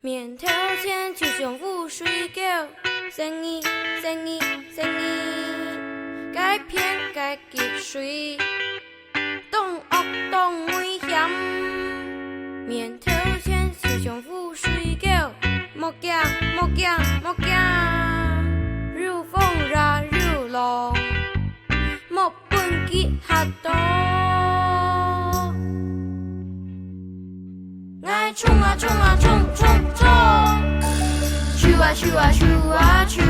面头前就像污水狗，生意生意生意，该骗该积水，当恶当危险。面头前就像污水狗，莫惊莫惊莫惊，如风也如浪，莫本吉哈多。爱冲啊冲啊冲冲冲，咻啊咻啊咻啊咻，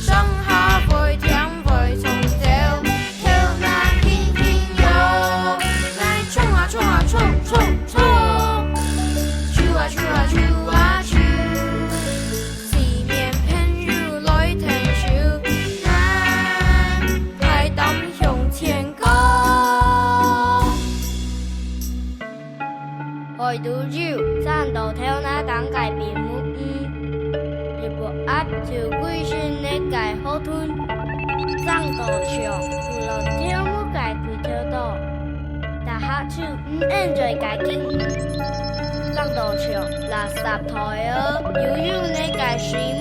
上下飞天飞冲走，跳那轻轻游。爱冲啊冲啊冲冲冲，咻啊咻啊咻啊咻，四面偏如來停手，愛排膽向前高。愛到繞，山道跳那等界變木如果壓條龜孫你界好吞，山道長，不落跳木界佢跳多，但下處唔 enjoy 界經，山道長垃圾台哦，要你界水木，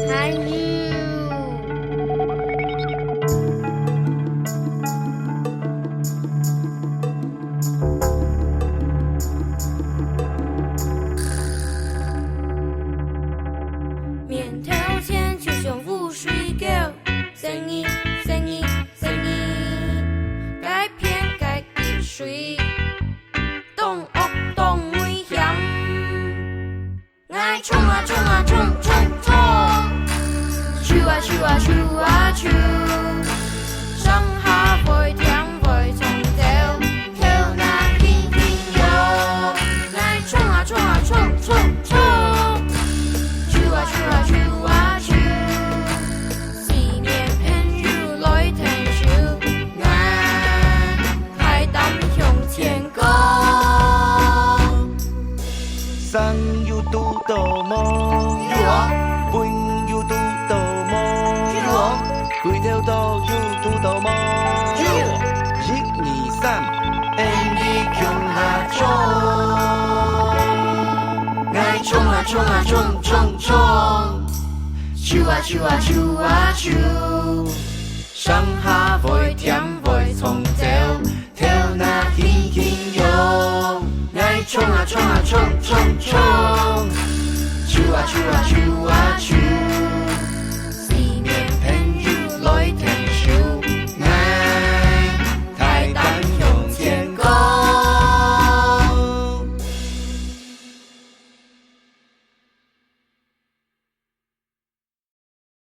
還要。面头前就像污水狗，生意生意生意，该骗该积水，當惡當危險。愛衝啊衝啊衝衝衝，咻啊咻啊咻啊咻，上下飛天飛衝走，跳那輕輕游。愛衝啊衝啊衝衝衝。咻啊咻啊咻啊咻，四面偏如來停手，愛排膽向前高。山有拄到毛，本有拄到毛，幾條道有拄到毛。一二三，演你向下衝，愛衝啊衝啊衝衝衝，咻啊咻啊咻啊咻，上下飛天飛衝走，跳那輕輕游，愛衝啊衝啊衝衝。